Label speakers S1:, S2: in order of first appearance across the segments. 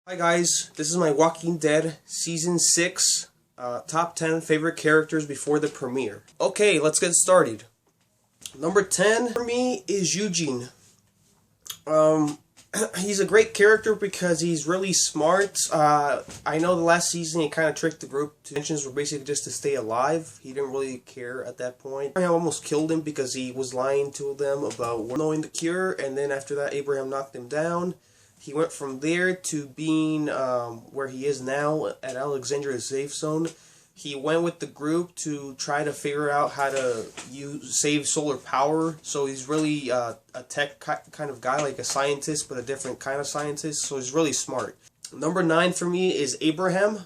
S1: Hi guys, this is my Walking Dead Season 6 top 10 favorite characters before the premiere. Okay, let's get started. Number 10 for me is Eugene. He's a great character because he's really smart. I know the last season he kind of tricked the group. Intentions were basically just to stay alive. He didn't really care at that point. Abraham almost killed him because he was lying to them about knowing the cure, and then after that Abraham knocked him down. He went from there to being where he is now at Alexandria's safe zone. He went with the group to try to figure out how to save solar power. So he's really a tech kind of guy, like a scientist, but a different kind of scientist. So he's really smart. Number 9 for me is Abraham.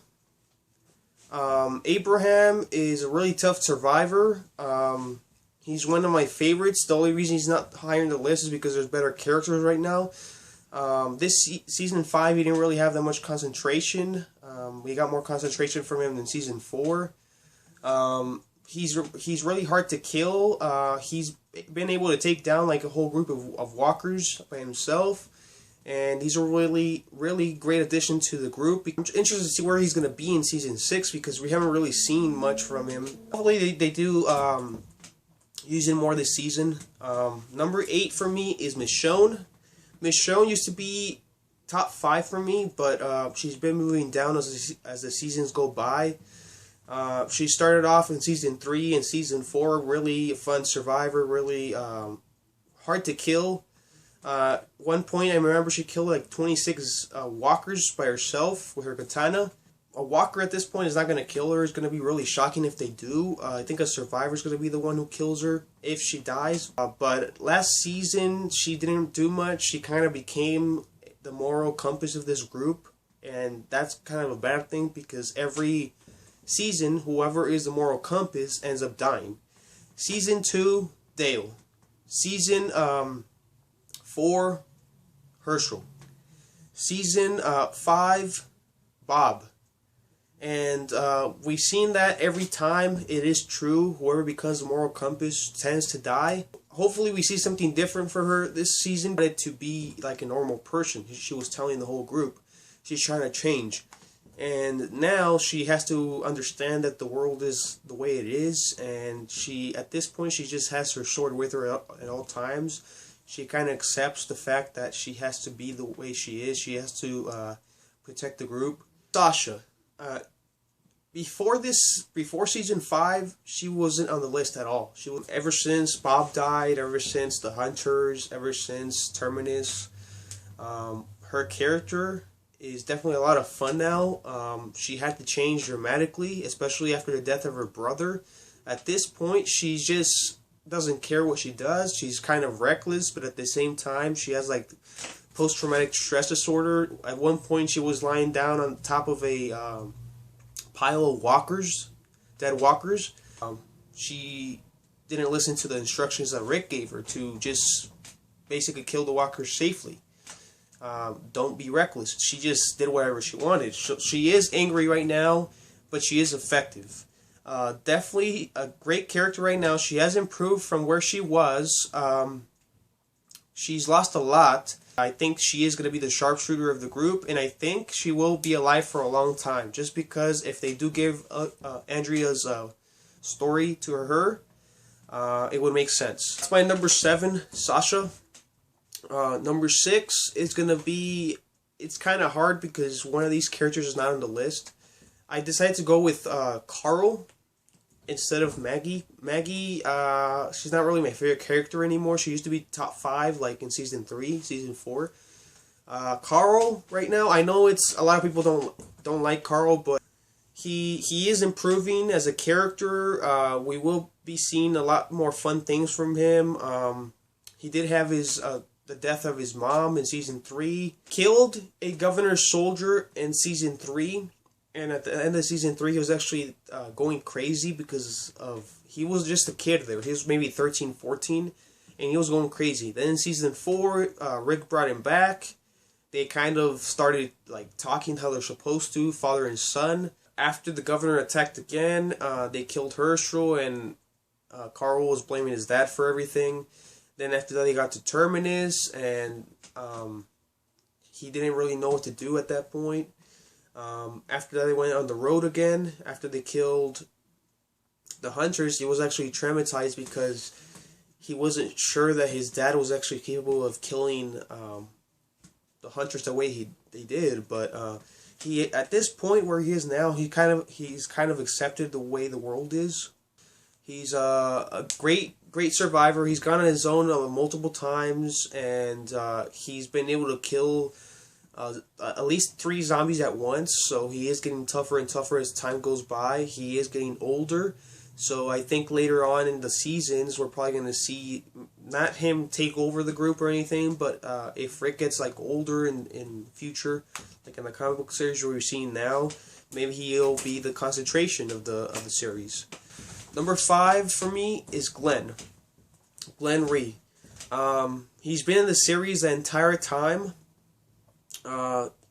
S1: Abraham is a really tough survivor. He's one of my favorites. The only reason he's not higher in the list is because there's better characters right now. This season 5, he didn't really have that much concentration. We got more concentration from him than season 4. He's really hard to kill. He's been able to take down like a whole group of walkers by himself, and he's a really great addition to the group. I'm interested to see where he's going to be in season 6 because we haven't really seen much from him. Hopefully they do use him more this season. Number 8 for me is Michonne. Michonne used to be top 5 for me, but she's been moving down as the seasons go by. She started off in season 3 and season 4, really a fun survivor, really hard to kill. One point I remember she killed like 26 walkers by herself with her katana. A walker at this point is not going to kill her. It's going to be really shocking if they do. I think a survivor is going to be the one who kills her if she dies. But last season, she didn't do much. She kind of became the moral compass of this group. And that's kind of a bad thing because every season, whoever is the moral compass ends up dying. Season 2, Dale. Season 4, Herschel. Season 5, Bob. And we've seen that every time it is true. Whoever becomes the moral compass tends to die. Hopefully we see something different for her this season. But to be like a normal person. She was telling the whole group. She's trying to change. And now she has to understand that the world is the way it is. And at this point, she just has her sword with her at all times. She kind of accepts the fact that she has to be the way she is. She has to protect the group. Sasha. Before season 5, she wasn't on the list at all. Ever since Bob died, ever since the Hunters, ever since Terminus, her character is definitely a lot of fun now. She had to change dramatically, especially after the death of her brother. At this point, she just doesn't care what she does. She's kind of reckless, but at the same time, she has like post-traumatic stress disorder. At one point, she was lying down on top of a pile of walkers, dead walkers. She didn't listen to the instructions that Rick gave her to just basically kill the walkers safely. Don't be reckless. She just did whatever she wanted. She is angry right now, but she is effective. Definitely a great character right now. She has improved from where she was. She's lost a lot. I think she is going to be the sharpshooter of the group, and I think she will be alive for a long time. Just because if they do give Andrea's story to her, it would make sense. That's my number 7, Sasha. Number 6 is going to be, it's kind of hard because one of these characters is not on the list. I decided to go with Carl instead of Maggie. Maggie, she's not really my favorite character anymore. She used to be top 5, like in season 3, season 4. Carl, right now, I know it's a lot of people don't like Carl, but he is improving as a character. We will be seeing a lot more fun things from him. He did have his the death of his mom in season 3. Killed a governor's soldier in season 3. And at the end of season 3, he was actually going crazy because he was just a kid there. He was maybe 13, 14, and he was going crazy. Then in season 4, Rick brought him back. They kind of started like talking how they're supposed to, father and son. After the governor attacked again, they killed Herschel, and Carl was blaming his dad for everything. Then after that, they got to Terminus, and he didn't really know what to do at that point. After that, they went on the road again. After they killed the hunters, he was actually traumatized because he wasn't sure that his dad was actually capable of killing the hunters the way they did. But he, at this point where he is now, he's kind of accepted the way the world is. He's a great survivor. He's gone on his own multiple times, and he's been able to kill at least 3 zombies at once. So he is getting tougher and tougher as time goes by. He is getting older. So I think later on in the seasons, we're probably going to see not him take over the group or anything, but if Rick gets like older in future, like in the comic book series we're seeing now, maybe he'll be the concentration of the series. Number 5 for me is Glenn Rhee. He's been in the series the entire time.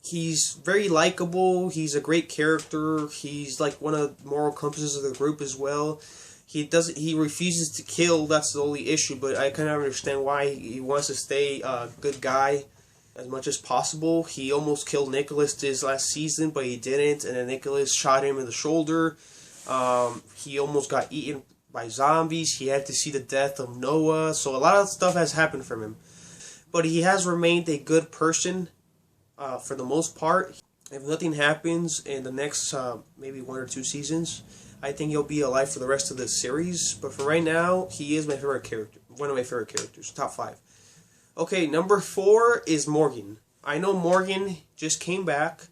S1: He's very likable. He's a great character. He's like one of the moral compasses of the group as well. He refuses to kill. That's the only issue. But I kind of understand why he wants to stay a good guy as much as possible. He almost killed Nicholas this last season, but he didn't. And then Nicholas shot him in the shoulder. He almost got eaten by zombies. He had to see the death of Noah. So a lot of stuff has happened from him. But he has remained a good person. For the most part. If nothing happens in the next maybe 1 or 2 seasons, I think he'll be alive for the rest of the series. But for right now, he is my favorite character. One of my favorite characters. Top 5. Okay, number 4 is Morgan. I know Morgan just came back.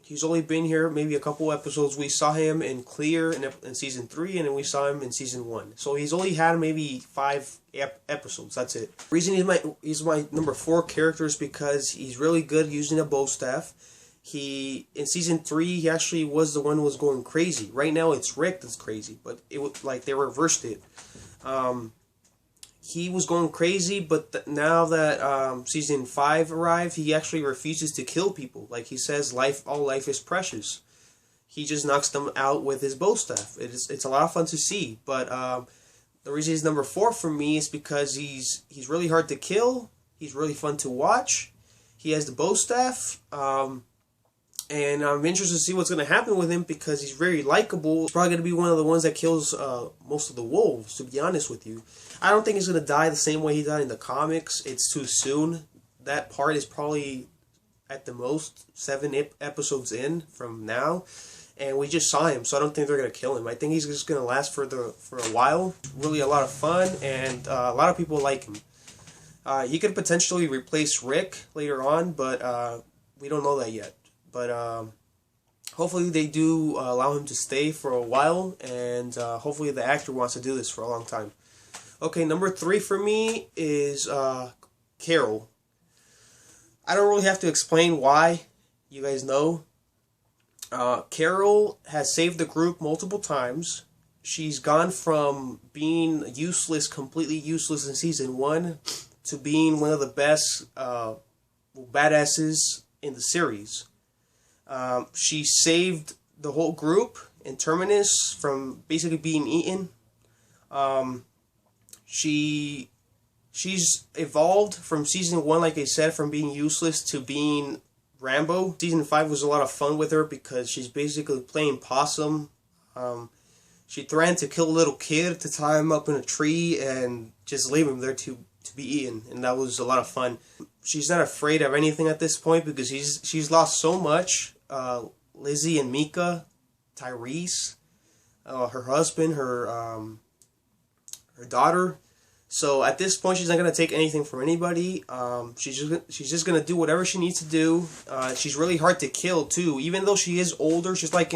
S1: He's only been here maybe a couple episodes. We saw him in Clear in season 3, and then we saw him in season 1. So he's only had maybe 5 episodes. That's it. The reason he's my number 4 character is because he's really good using a bow staff. In season 3, he actually was the one who was going crazy. Right now, it's Rick that's crazy, but it was like they reversed it. He was going crazy, but now that season 5 arrived, he actually refuses to kill people. Like he says, all life is precious. He just knocks them out with his bow staff. It's a lot of fun to see. But the reason he's number 4 for me is because he's really hard to kill. He's really fun to watch. He has the bow staff. And I'm interested to see what's going to happen with him because he's very likable. He's probably going to be one of the ones that kills most of the wolves, to be honest with you. I don't think he's going to die the same way he died in the comics. It's too soon. That part is probably at the most 7 episodes in from now. And we just saw him, so I don't think they're going to kill him. I think he's just going to last for a while. Really a lot of fun, and a lot of people like him. He could potentially replace Rick later on, but we don't know that yet. But hopefully they do allow him to stay for a while, and hopefully the actor wants to do this for a long time. Okay, number 3 for me is Carol. I don't really have to explain why. You guys know. Carol has saved the group multiple times. She's gone from being useless, completely useless in season 1, to being one of the best badasses in the series. She saved the whole group in Terminus from basically being eaten. She's evolved from season 1, like I said, from being useless to being Rambo. Season 5 was a lot of fun with her because she's basically playing possum. She threatened to kill a little kid to tie him up in a tree and just leave him there to be eaten, and that was a lot of fun. She's not afraid of anything at this point because she's lost so much. Lizzie and Mika, Tyrese, her husband, her daughter. So at this point, she's not gonna take anything from anybody. She's just gonna do whatever she needs to do. She's really hard to kill too, even though she is older. She's like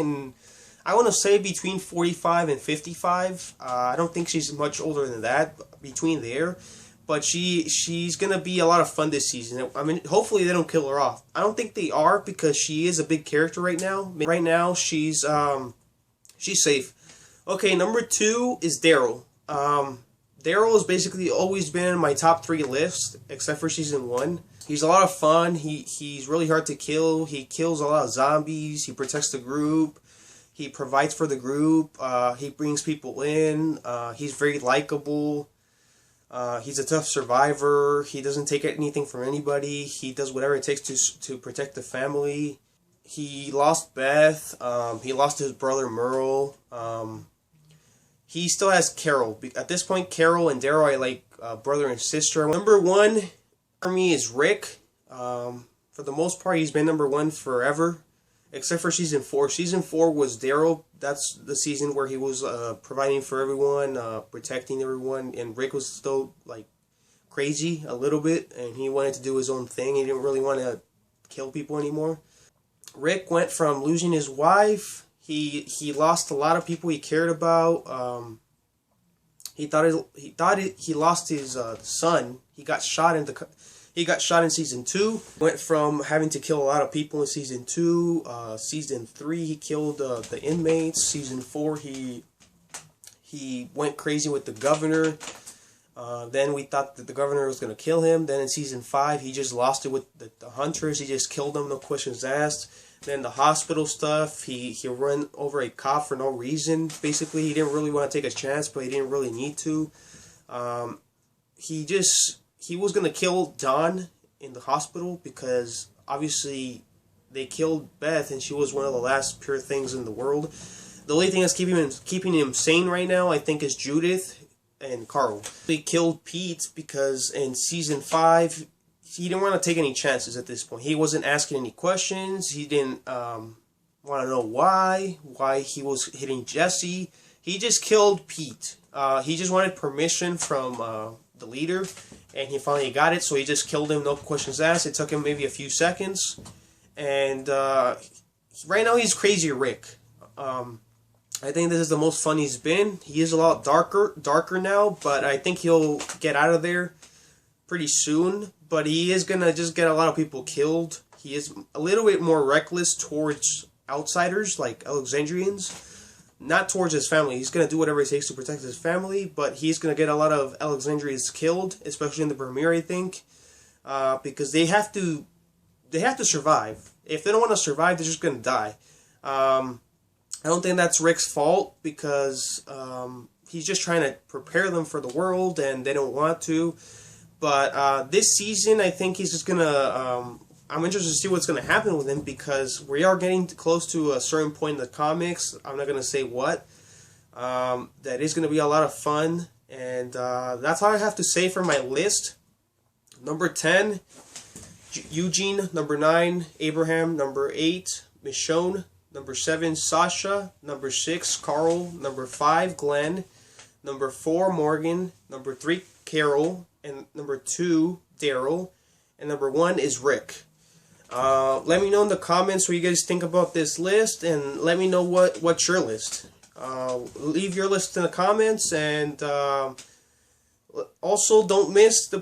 S1: I want to say between 45 and 55. I don't think she's much older than that. Between there. But she's going to be a lot of fun this season. I mean, hopefully they don't kill her off. I don't think they are because she is a big character right now. Right now, she's safe. Okay, number 2 is Daryl. Daryl has basically always been in my top 3 lists, except for season 1. He's a lot of fun. He's really hard to kill. He kills a lot of zombies. He protects the group. He provides for the group. He brings people in. He's very likable. He's a tough survivor. He doesn't take anything from anybody. He does whatever it takes to protect the family. He lost Beth. He lost his brother Merle. He still has Carol. At this point, Carol and Daryl are like brother and sister. Number one for me is Rick. For the most part, he's been number one forever, except for season 4. Season 4 was Daryl. That's the season where he was providing for everyone, protecting everyone, and Rick was still like crazy a little bit, and he wanted to do his own thing. He didn't really want to kill people anymore. Rick went from losing his wife. He lost a lot of people he cared about. He lost his son. He got shot in season 2. Went from having to kill a lot of people in season 2. Season 3, he killed the inmates. Season 4, he went crazy with the governor. Then we thought that the governor was going to kill him. Then in season 5, he just lost it with the hunters. He just killed them, no questions asked. Then the hospital stuff, he ran over a cop for no reason. Basically, he didn't really want to take a chance, but he didn't really need to. He was going to kill Don in the hospital because obviously they killed Beth and she was one of the last pure things in the world. The only thing that's keeping him sane right now, I think, is Judith and Carl. They killed Pete because in season 5, he didn't want to take any chances at this point. He wasn't asking any questions. He didn't want to know why he was hitting Jesse. He just killed Pete. He just wanted permission from the leader, and he finally got it, so he just killed him, no questions asked. It took him maybe a few seconds, and right now he's Crazy Rick. I think this is the most fun he's been. He is a lot darker now, but I think he'll get out of there pretty soon. But he is gonna just get a lot of people killed. He is a little bit more reckless towards outsiders, like Alexandrians, not towards his family. He's gonna do whatever it takes to protect his family, but he's gonna get a lot of Alexandrians killed, especially in the premiere, I think, because they have to survive. If they don't want to survive, they're just gonna die. I don't think that's Rick's fault because he's just trying to prepare them for the world, and they don't want to. But this season, I think he's just gonna. I'm interested to see what's gonna happen with him because we are getting close to a certain point in the comics. I'm not gonna say what. That is gonna be a lot of fun, and that's all I have to say for my list. Number 10, Eugene. Number 9, Abraham. Number 8, Michonne. Number 7, Sasha. Number 6, Carl. Number 5, Glenn. Number 4, Morgan. Number 3, Carol. And number 2, Daryl. And number 1 is Rick. Let me know in the comments what you guys think about this list, and let me know what's your list. Leave your list in the comments, and also don't miss the